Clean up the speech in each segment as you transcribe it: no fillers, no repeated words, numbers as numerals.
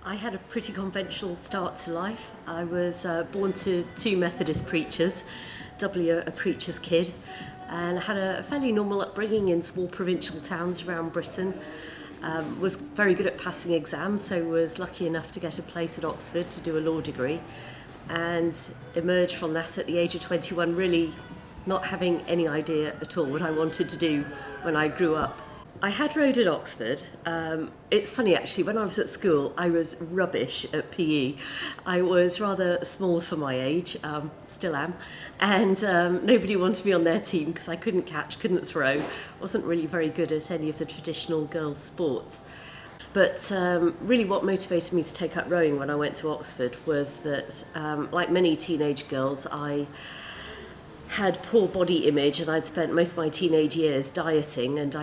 I had a pretty conventional start to life. I was born to two Methodist preachers, doubly a preacher's kid, and I had a fairly normal upbringing in small provincial towns around Britain. Was very good at passing exams, so was lucky enough to get a place at Oxford to do a law degree, and emerged from that at the age of 21, really not having any idea at all what I wanted to do when I grew up. I had rowed at Oxford. It's funny actually, when I was at school I was rubbish at PE. I was rather small for my age, still am, and nobody wanted me on their team because I couldn't catch, couldn't throw, wasn't really very good at any of the traditional girls' sports. But really what motivated me to take up rowing when I went to Oxford was that, like many teenage girls, I had poor body image and I'd spent most of my teenage years dieting, and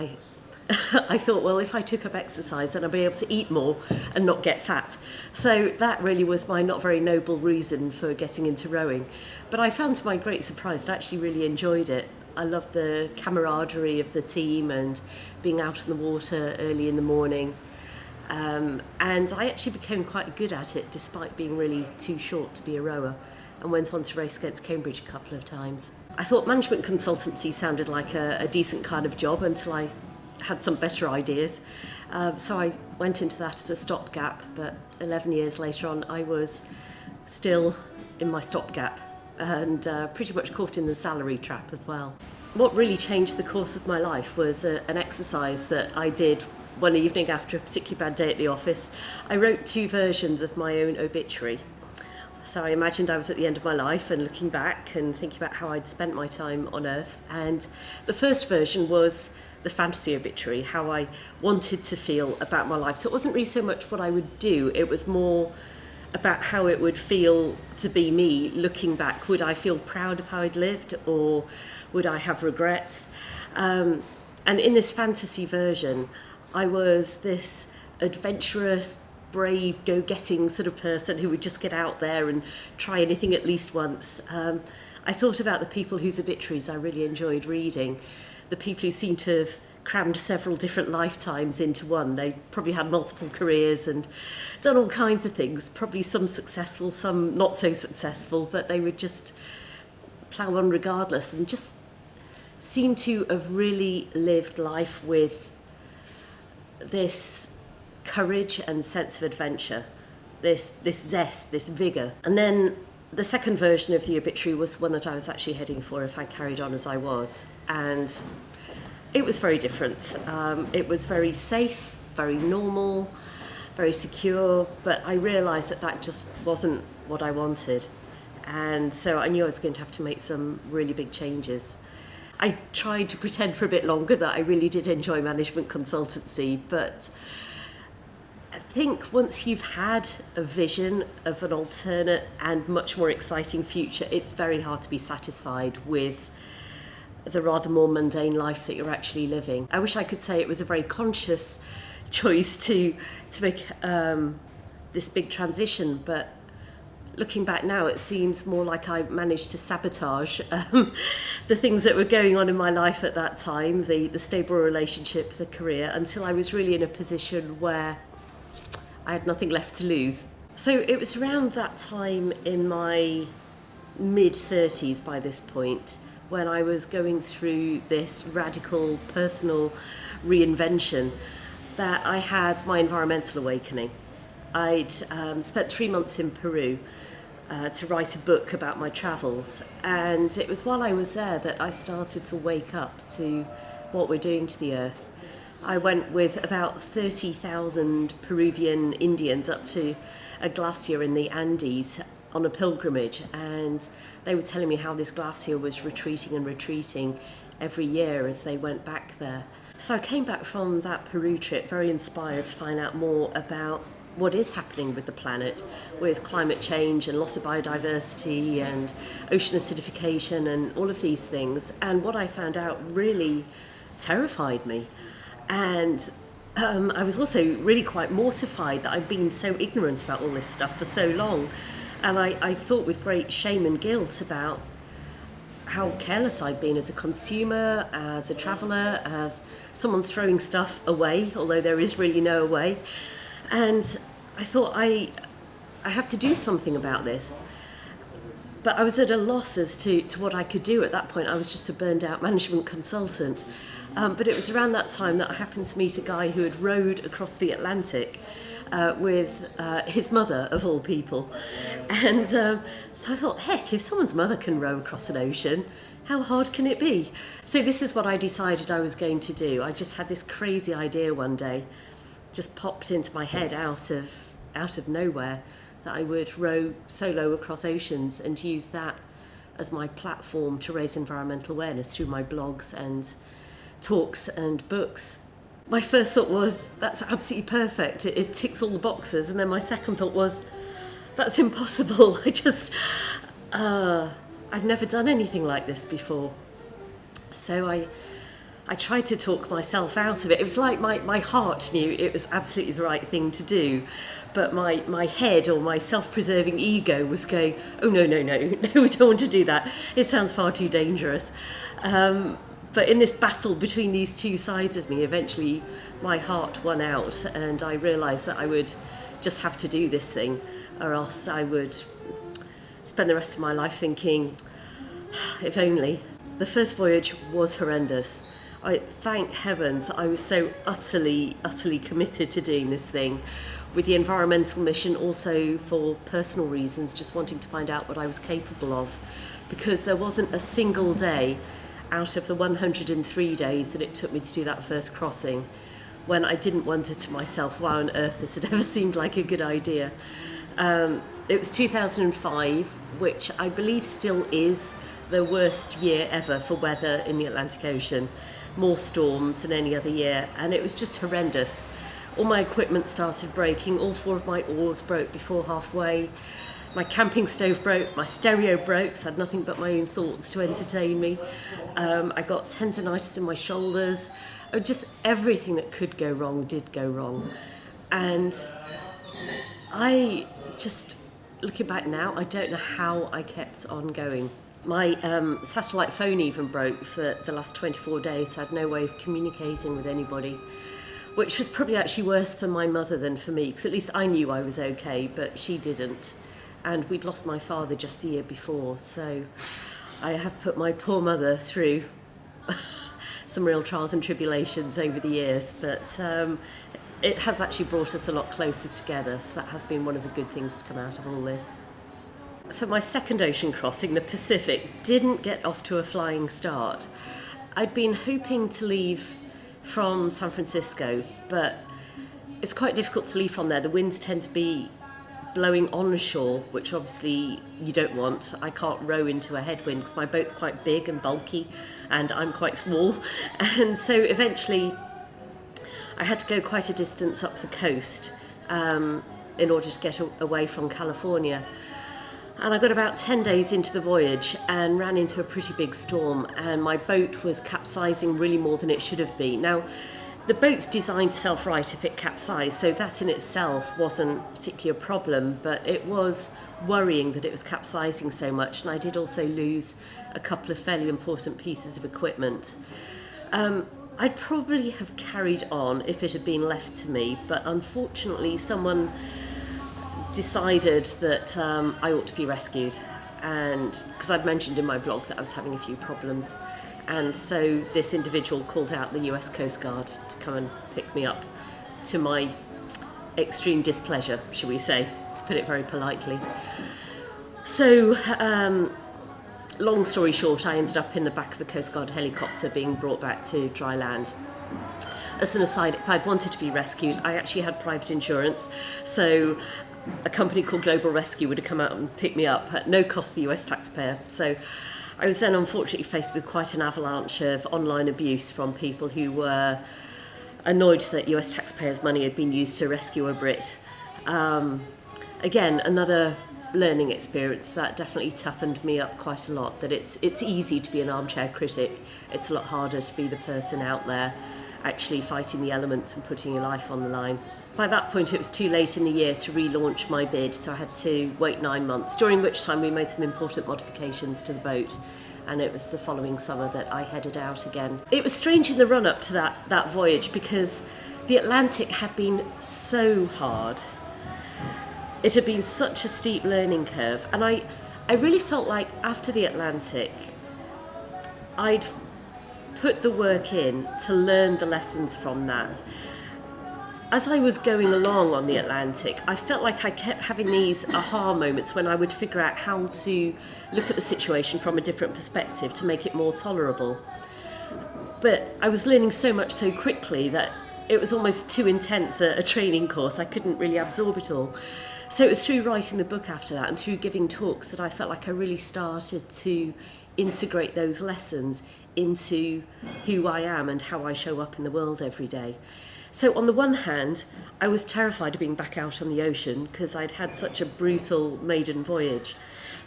I thought, well, if I took up exercise, then I'd be able to eat more and not get fat. So that really was my not very noble reason for getting into rowing. But I found, to my great surprise, I actually really enjoyed it. I loved the camaraderie of the team and being out on the water early in the morning. And I actually became quite good at it, despite being really too short to be a rower, and went on to race against Cambridge a couple of times. I thought management consultancy sounded like a decent kind of job until I had some better ideas. So I went into that as a stopgap, but 11 years later on I was still in my stopgap and pretty much caught in the salary trap as well. What really changed the course of my life was an exercise that I did one evening after a particularly bad day at the office. I wrote two versions of my own obituary. So I imagined I was at the end of my life and looking back and thinking about how I'd spent my time on Earth. And the first version was the fantasy obituary, how I wanted to feel about my life. So it wasn't really so much what I would do, it was more about how it would feel to be me looking back. Would I feel proud of how I'd lived, or would I have regrets? And in this fantasy version, I was this adventurous, brave, go-getting sort of person who would just get out there and try anything at least once. I thought about the people whose obituaries I really enjoyed reading, the people who seemed to have crammed several different lifetimes into one. They probably had multiple careers and done all kinds of things, probably some successful, some not so successful, but they would just plough on regardless and just seem to have really lived life with this courage and sense of adventure, this zest, this vigour. And then the second version of the obituary was the one that I was actually heading for if I carried on as I was. And it was very different. It was very safe, very normal, very secure, but I realised that that just wasn't what I wanted. And so I knew I was going to have to make some really big changes. I tried to pretend for a bit longer that I really did enjoy management consultancy, but I think once you've had a vision of an alternate and much more exciting future, it's very hard to be satisfied with the rather more mundane life that you're actually living. I wish I could say it was a very conscious choice to make this big transition, but looking back now, it seems more like I managed to sabotage the things that were going on in my life at that time, the stable relationship, the career, until I was really in a position where I had nothing left to lose. So it was around that time in my mid-30s by this point when I was going through this radical personal reinvention that I had my environmental awakening. I'd spent 3 months in Peru to write a book about my travels, and it was while I was there that I started to wake up to what we're doing to the earth. I went with about 30,000 Peruvian Indians up to a glacier in the Andes on a pilgrimage, and they were telling me how this glacier was retreating and retreating every year as they went back there. So I came back from that Peru trip very inspired to find out more about what is happening with the planet, with climate change and loss of biodiversity and ocean acidification and all of these things. And what I found out really terrified me. And I was also really quite mortified that I'd been so ignorant about all this stuff for so long. And I thought with great shame and guilt about how careless I'd been as a consumer, as a traveller, as someone throwing stuff away, although there is really no away. And I thought I have to do something about this. But I was at a loss as to what I could do at that point. I was just a burned out management consultant. But it was around that time that I happened to meet a guy who had rowed across the Atlantic with his mother, of all people. And so I thought, heck, if someone's mother can row across an ocean, how hard can it be? So this is what I decided I was going to do. I just had this crazy idea one day, just popped into my head out of nowhere, that I would row solo across oceans and use that as my platform to raise environmental awareness through my blogs and talks and books. My first thought was, that's absolutely perfect. It ticks all the boxes. And then my second thought was, that's impossible. I've never done anything like this before. So I tried to talk myself out of it. It was like my heart knew it was absolutely the right thing to do, but my head or my self-preserving ego was going, oh, no, we don't want to do that. It sounds far too dangerous. But in this battle between these two sides of me, eventually my heart won out, and I realised that I would just have to do this thing, or else I would spend the rest of my life thinking, if only. The first voyage was horrendous. Thank heavens I was so utterly committed to doing this thing, with the environmental mission also for personal reasons, just wanting to find out what I was capable of, because there wasn't a single day out of the 103 days that it took me to do that first crossing when I didn't wonder to myself, why on earth this had ever seemed like a good idea. It was 2005, which I believe still is the worst year ever for weather in the Atlantic Ocean. More storms than any other year, and it was just horrendous. All my equipment started breaking, all 4 of my oars broke before halfway, my camping stove broke, my stereo broke, so I had nothing but my own thoughts to entertain me. I got tendinitis in my shoulders. Just everything that could go wrong did go wrong. And I just, looking back now, I don't know how I kept on going. My satellite phone even broke for the last 24 days, so I had no way of communicating with anybody, which was probably actually worse for my mother than for me, because at least I knew I was okay, but she didn't. And we'd lost my father just the year before, so I have put my poor mother through some real trials and tribulations over the years, but it has actually brought us a lot closer together, so that has been one of the good things to come out of all this. So my second ocean crossing, the Pacific, didn't get off to a flying start. I'd been hoping to leave from San Francisco, but it's quite difficult to leave from there. The winds tend to be blowing onshore, which obviously you don't want. I can't row into a headwind because my boat's quite big and bulky and I'm quite small. And so eventually I had to go quite a distance up the coast in order to get away from California. And I got about 10 days into the voyage and ran into a pretty big storm, and my boat was capsizing really more than it should have been. Now, the boat's designed to self-right if it capsized, so that in itself wasn't particularly a problem, but it was worrying that it was capsizing so much, and I did also lose a couple of fairly important pieces of equipment. I'd probably have carried on if it had been left to me, but unfortunately someone decided that I ought to be rescued, and because I'd mentioned in my blog that I was having a few problems, and so this individual called out the US Coast Guard to come and pick me up, to my extreme displeasure, shall we say, to put it very politely. So long story short, I ended up in the back of a Coast Guard helicopter being brought back to dry land. As an aside, if I'd wanted to be rescued, I actually had private insurance, so a company called Global Rescue would have come out and picked me up at no cost to the US taxpayer. So I was then unfortunately faced with quite an avalanche of online abuse from people who were annoyed that US taxpayers' money had been used to rescue a Brit. Again, another learning experience that definitely toughened me up quite a lot, that it's easy to be an armchair critic. It's a lot harder to be the person out there actually fighting the elements and putting your life on the line. By that point, it was too late in the year to relaunch my bid, so I had to wait 9 months, during which time we made some important modifications to the boat, and it was the following summer that I headed out again. It was strange in the run-up to that voyage, because the Atlantic had been so hard, it had been such a steep learning curve, and I really felt like after the Atlantic, I'd put the work in to learn the lessons from that. As I was going along on the Atlantic, I felt like I kept having these aha moments when I would figure out how to look at the situation from a different perspective to make it more tolerable. But I was learning so much so quickly that it was almost too intense a training course. I couldn't really absorb it all. So it was through writing the book after that and through giving talks that I felt like I really started to integrate those lessons into who I am and how I show up in the world every day. So on the one hand, I was terrified of being back out on the ocean because I'd had such a brutal maiden voyage.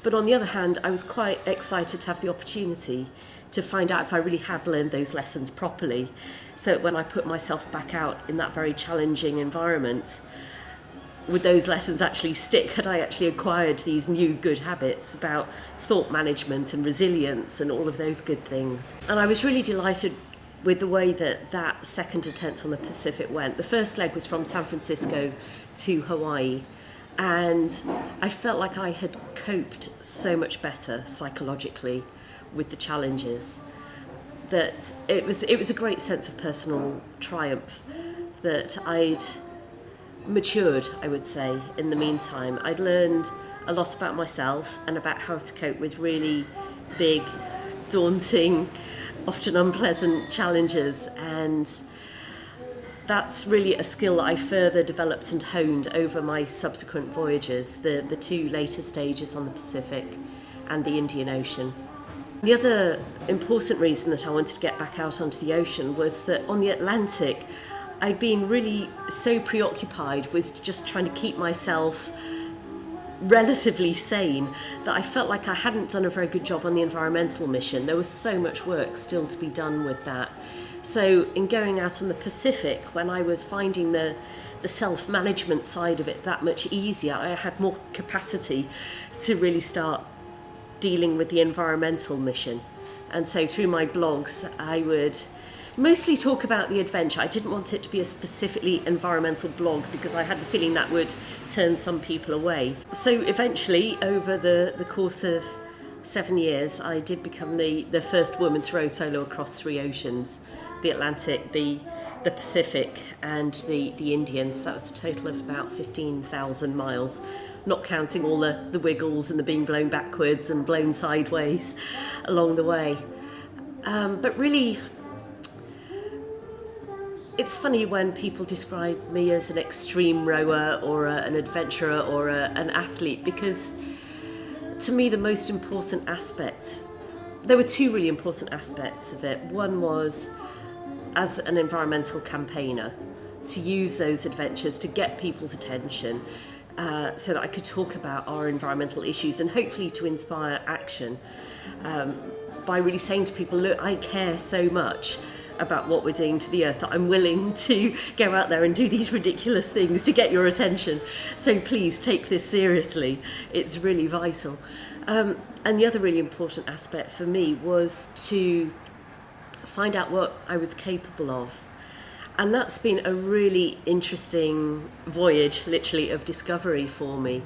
But on the other hand, I was quite excited to have the opportunity to find out if I really had learned those lessons properly. So when I put myself back out in that very challenging environment, would those lessons actually stick? Had I actually acquired these new good habits about thought management and resilience and all of those good things? And I was really delighted with the way that second attempt on the Pacific went. The first leg was from San Francisco to Hawaii, and I felt like I had coped so much better psychologically with the challenges, that it was a great sense of personal triumph, that I'd matured, I would say, in the meantime. I'd learned a lot about myself and about how to cope with really big, daunting, often unpleasant challenges, and that's really a skill that I further developed and honed over my subsequent voyages, the two later stages on the Pacific and the Indian Ocean. The other important reason that I wanted to get back out onto the ocean was that on the Atlantic, I'd been really so preoccupied with just trying to keep myself relatively sane that I felt like I hadn't done a very good job on the environmental mission. There was so much work still to be done with that. So in going out on the Pacific, when I was finding the self-management side of it that much easier, I had more capacity to really start dealing with the environmental mission. And so through my blogs, I would mostly talk about the adventure. I didn't want it to be a specifically environmental blog because I had the feeling that would turn some people away. So eventually, over the course of 7 years, I did become the first woman to row solo across 3 oceans, the Atlantic, the Pacific and the Indian. So that was a total of about 15,000 miles, not counting all the wiggles and the being blown backwards and blown sideways along the way. But really, it's funny when people describe me as an extreme rower or an adventurer or an athlete, because to me the most important aspect, there were 2 really important aspects of it. One was as an environmental campaigner, to use those adventures to get people's attention so that I could talk about our environmental issues and hopefully to inspire action by really saying to people, look, I care so much about what we're doing to the earth that I'm willing to go out there and do these ridiculous things to get your attention. So please take this seriously. It's really vital. And the other really important aspect for me was to find out what I was capable of. And that's been a really interesting voyage, literally, of discovery for me.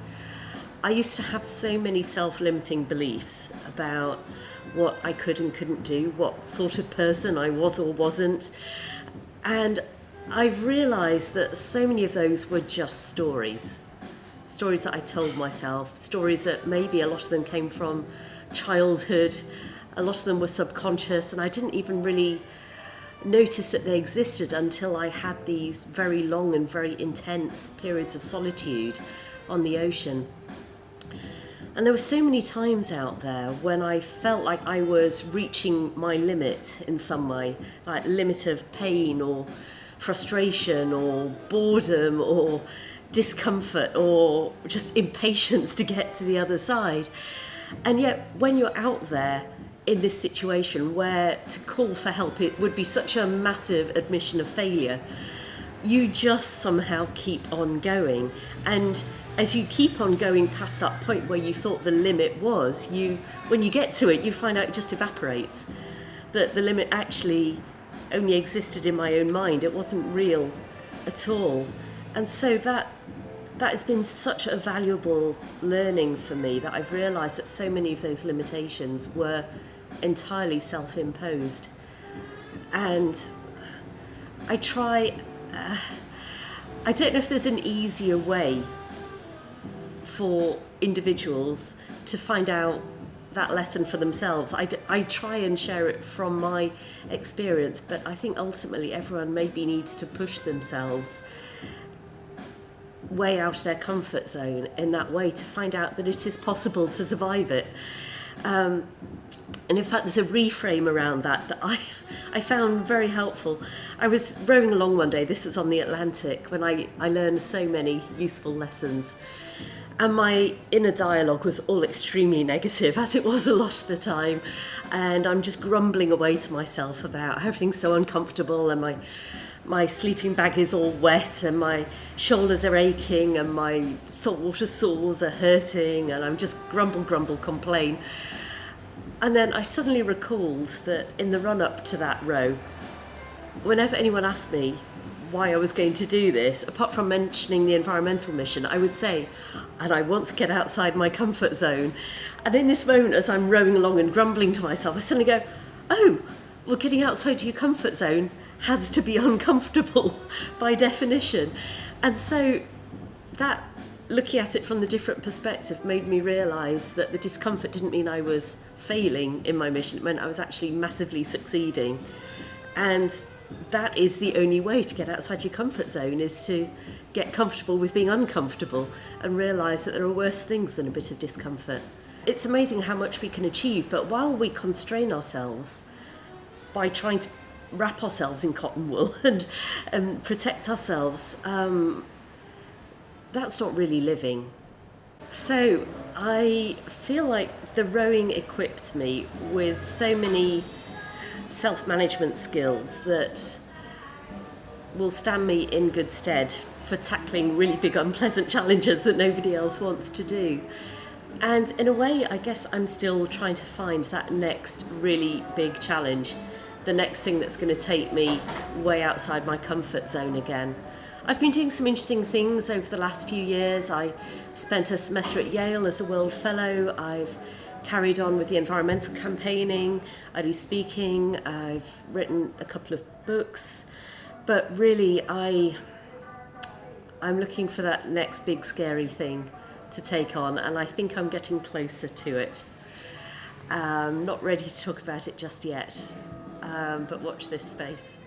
I used to have so many self-limiting beliefs about what I could and couldn't do, what sort of person I was or wasn't. And I've realised that so many of those were just stories that I told myself, stories that maybe a lot of them came from childhood, a lot of them were subconscious, and I didn't even really notice that they existed until I had these very long and very intense periods of solitude on the ocean. And there were so many times out there when I felt like I was reaching my limit in some way, like limit of pain or frustration or boredom or discomfort or just impatience to get to the other side. And yet when you're out there in this situation where to call for help, it would be such a massive admission of failure, you just somehow keep on going. And as you keep on going past that point where you thought the limit was, when you get to it, you find out it just evaporates. That the limit actually only existed in my own mind. It wasn't real at all. And so that that has been such a valuable learning for me, that I've realised that so many of those limitations were entirely self-imposed. And I try, I don't know if there's an easier way for individuals to find out that lesson for themselves. I try and share it from my experience, but I think ultimately everyone maybe needs to push themselves way out of their comfort zone in that way to find out that it is possible to survive it. And in fact, there's a reframe around that I found very helpful. I was rowing along one day, this was on the Atlantic, when I learned so many useful lessons. And my inner dialogue was all extremely negative, as it was a lot of the time. And I'm just grumbling away to myself about how everything's so uncomfortable, and my sleeping bag is all wet, and my shoulders are aching, and my saltwater sores are hurting, and I'm just grumble, complain. And then I suddenly recalled that in the run-up to that row, whenever anyone asked me why I was going to do this, apart from mentioning the environmental mission, I would say, and I want to get outside my comfort zone. And in this moment, as I'm rowing along and grumbling to myself, I suddenly go, oh, well, getting outside your comfort zone has to be uncomfortable by definition. And so that, looking at it from the different perspective, made me realise that the discomfort didn't mean I was failing in my mission, it meant I was actually massively succeeding. And that is the only way to get outside your comfort zone, is to get comfortable with being uncomfortable and realise that there are worse things than a bit of discomfort. It's amazing how much we can achieve, but while we constrain ourselves by trying to wrap ourselves in cotton wool and protect ourselves, that's not really living. So I feel like the rowing equipped me with so many self-management skills that will stand me in good stead for tackling really big unpleasant challenges that nobody else wants to do. And in a way, I guess I'm still trying to find that next really big challenge, the next thing that's going to take me way outside my comfort zone again. I've been doing some interesting things over the last few years. I spent a semester at Yale as a World Fellow. I've carried on with the environmental campaigning. I do speaking. I've written a couple of books. But really, I'm looking for that next big scary thing to take on, and I think I'm getting closer to it. Not ready to talk about it just yet, but watch this space.